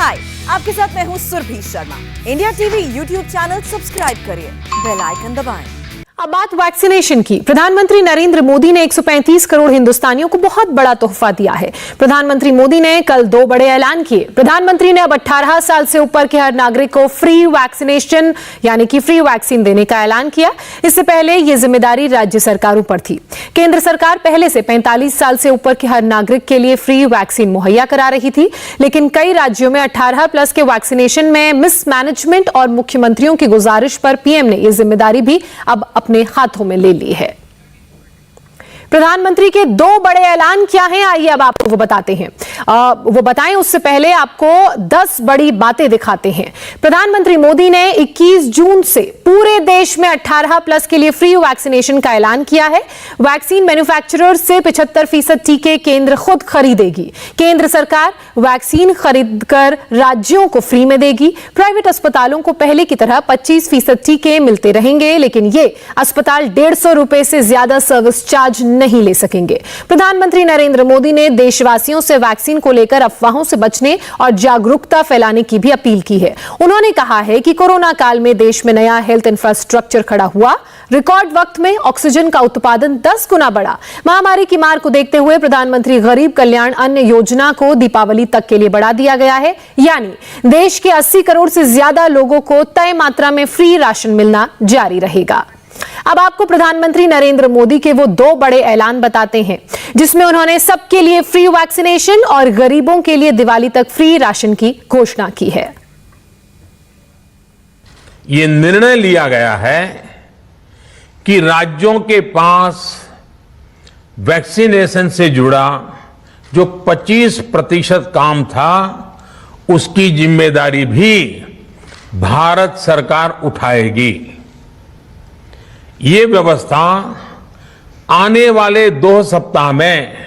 हाय, आपके साथ मैं हूँ Surabhi Sharma. India TV YouTube channel subscribe करिए, बेल आइकन दबाएं। अब बात वैक्सीनेशन की। प्रधानमंत्री नरेंद्र मोदी ने 135 करोड़ हिंदुस्तानियों को बहुत बड़ा तोहफा दिया है। प्रधानमंत्री मोदी ने कल 2 बड़े ऐलान किए। प्रधानमंत्री ने अब 18 साल से ऊपर के हर नागरिक को फ्री वैक्सीनेशन यानी कि फ्री वैक्सीन देने का ऐलान किया। इससे पहले यह जिम्मेदारी राज्य सरकारों पर थी। केंद्र सरकार पहले से 45 साल से ऊपर के हर नागरिक के लिए फ्री वैक्सीन मुहैया करा रही थी, लेकिन कई राज्यों में 18+ के वैक्सीनेशन में मिसमैनेजमेंट और मुख्यमंत्रियों की गुजारिश पर पीएम ने यह जिम्मेदारी भी अब अपने हाथों में ले ली है। प्रधानमंत्री के 2 बड़े ऐलान क्या हैं, आइए अब आपको वो बताते हैं। वो बताएं उससे पहले आपको 10 बड़ी बातें दिखाते हैं। प्रधानमंत्री मोदी ने 21 जून से पूरे देश में 18+ के लिए फ्री वैक्सीनेशन का ऐलान किया है। वैक्सीन मैन्युफैक्चरर से 75% टीके केंद्र खुद खरीदेगी। केंद्र सरकार वैक्सीन खरीदकर राज्यों को फ्री में देगी। प्राइवेट अस्पतालों को पहले की तरह 25% टीके मिलते रहेंगे, लेकिन ये अस्पताल 150 रुपए से ज्यादा सर्विस चार्ज नहीं ले सकेंगे। प्रधानमंत्री नरेंद्र मोदी ने देशवासियों से वैक्सीन को लेकर अफवाहों से बचने और जागरूकता फैलाने की भी अपील की है। उन्होंने कहा है कि कोरोना काल में देश में नया हेल्थ इंफ्रास्ट्रक्चर खड़ा हुआ। रिकॉर्ड वक्त में ऑक्सीजन का उत्पादन 10 गुना बढ़ा। महामारी की मार को देखते हुए प्रधानमंत्री गरीब कल्याण अन्न योजना को दीपावली तक के लिए बढ़ा दिया गया है, यानी देश के 80 करोड़ से ज्यादा लोगों को तय मात्रा में फ्री राशन मिलना जारी रहेगा। अब आपको प्रधानमंत्री नरेंद्र मोदी के वो 2 बड़े ऐलान बताते हैं, जिसमें उन्होंने सबके लिए फ्री वैक्सीनेशन और गरीबों के लिए दिवाली तक फ्री राशन की घोषणा की है। ये निर्णय लिया गया है कि राज्यों के पास वैक्सीनेशन से जुड़ा जो 25% काम था, उसकी जिम्मेदारी भी भारत सरकार उठाएगी। ये व्यवस्था आने वाले 2 सप्ताह में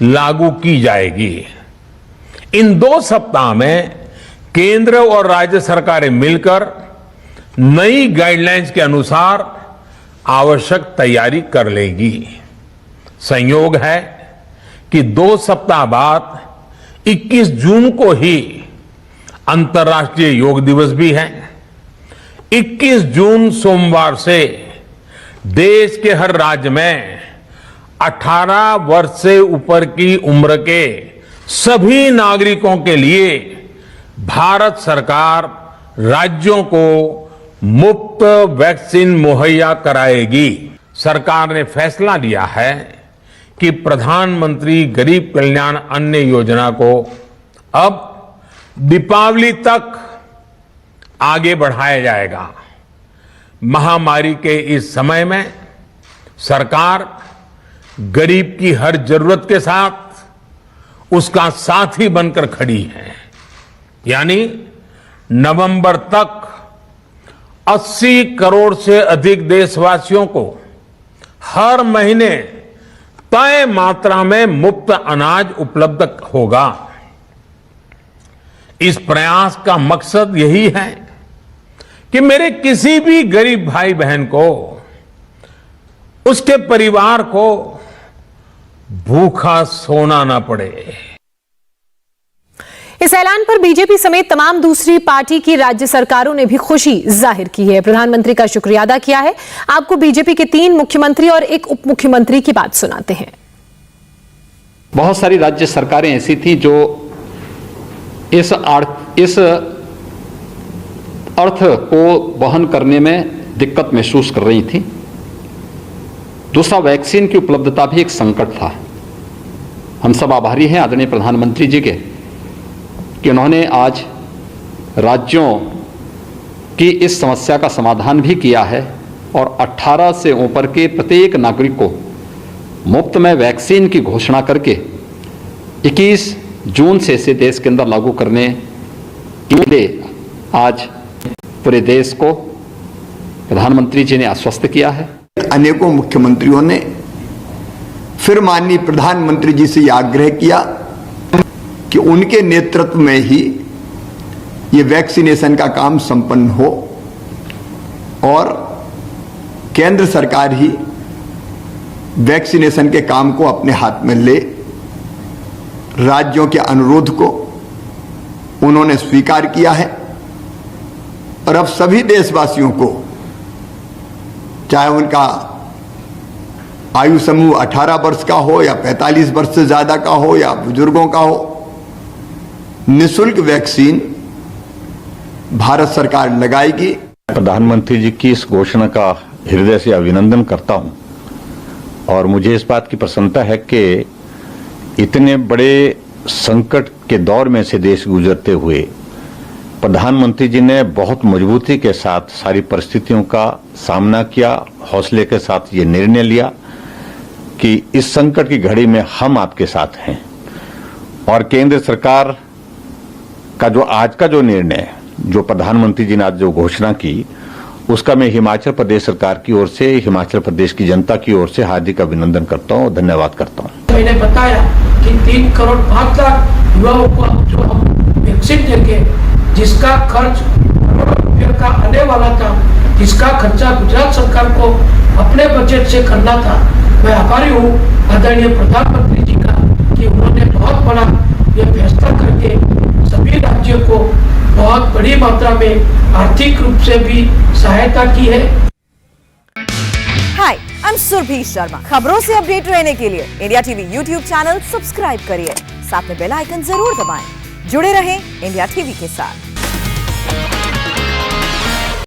लागू की जाएगी। इन 2 सप्ताह में केंद्र और राज्य सरकारें मिलकर नई गाइडलाइंस के अनुसार आवश्यक तैयारी कर लेंगी। संयोग है कि 2 सप्ताह बाद 21 जून को ही अंतर्राष्ट्रीय योग दिवस भी है। 21 जून सोमवार से देश के हर राज्य में 18 वर्ष से ऊपर की उम्र के सभी नागरिकों के लिए भारत सरकार राज्यों को मुफ्त वैक्सीन मुहैया कराएगी। सरकार ने फैसला लिया है कि प्रधानमंत्री गरीब कल्याण अन्न योजना को अब दीपावली तक आगे बढ़ाया जाएगा। महामारी के इस समय में सरकार गरीब की हर जरूरत के साथ उसका साथी बनकर खड़ी है। यानी नवंबर तक 80 करोड़ से अधिक देशवासियों को हर महीने तय मात्रा में मुफ्त अनाज उपलब्ध होगा। इस प्रयास का मकसद यही है कि मेरे किसी भी गरीब भाई बहन को, उसके परिवार को भूखा सोना ना पड़े। इस ऐलान पर बीजेपी समेत तमाम दूसरी पार्टी की राज्य सरकारों ने भी खुशी जाहिर की है। प्रधानमंत्री का शुक्रिया अदा किया है। आपको बीजेपी के 3 मुख्यमंत्री और 1 उप मुख्यमंत्री की बात सुनाते हैं। बहुत सारी राज्य सरकारें ऐसी थी जो इस अर्थ को वहन करने में दिक्कत महसूस कर रही थी। दूसरा, वैक्सीन की उपलब्धता भी एक संकट था। हम सब आभारी हैं आदरणीय प्रधानमंत्री जी के कि उन्होंने आज राज्यों की इस समस्या का समाधान भी किया है और 18 से ऊपर के प्रत्येक नागरिक को मुफ्त में वैक्सीन की घोषणा करके 21 जून से इसे देश के अंदर लागू करने के लिए आज पूरे देश को प्रधानमंत्री जी ने आश्वस्त किया है। अनेकों मुख्यमंत्रियों ने फिर माननीय प्रधानमंत्री जी से यह आग्रह किया कि उनके नेतृत्व में ही ये वैक्सीनेशन का काम संपन्न हो और केंद्र सरकार ही वैक्सीनेशन के काम को अपने हाथ में ले, राज्यों के अनुरोध को उन्होंने स्वीकार किया है और अब सभी देशवासियों को, चाहे उनका आयु समूह 18 वर्ष का हो या 45 वर्ष से ज्यादा का हो या बुजुर्गों का हो, निःशुल्क वैक्सीन भारत सरकार लगाएगी। प्रधानमंत्री जी की इस घोषणा का हृदय से अभिनंदन करता हूं और मुझे इस बात की प्रसन्नता है कि इतने बड़े संकट के दौर में से देश गुजरते हुए प्रधानमंत्री जी ने बहुत मजबूती के साथ सारी परिस्थितियों का सामना किया, हौसले के साथ ये निर्णय लिया कि इस संकट की घड़ी में हम आपके साथ हैं। और केंद्र सरकार का जो आज का जो निर्णय, जो प्रधानमंत्री जी ने आज जो घोषणा की, उसका मैं हिमाचल प्रदेश सरकार की ओर से, हिमाचल प्रदेश की जनता की ओर से हार्दिक अभिनंदन करता हूं और धन्यवाद करता हूं। मैंने बताया कि 3 करोड़ 5 लाख युवाओं को जो हम वैक्सीन देंगे, जिसका खर्च करोड़ों रुपये का आने वाला था, जिसका खर्चा गुजरात सरकार को अपने बजट से करना था। मैं आभारी हूँ आदरणीय प्रधानमंत्री जी का कि उन्होंने बहुत बड़ा ये फैसला करके सभी राज्यों को बहुत बड़ी मात्रा में आर्थिक रूप से भी सहायता की है। हाय, आई एम सुरभि शर्मा। खबरों से अपडेट रहने के लिए India TV YouTube channel subscribe करिए, साथ में बेल आइकन जरूर दबाएं। जुड़े रहें इंडिया टीवी के साथ।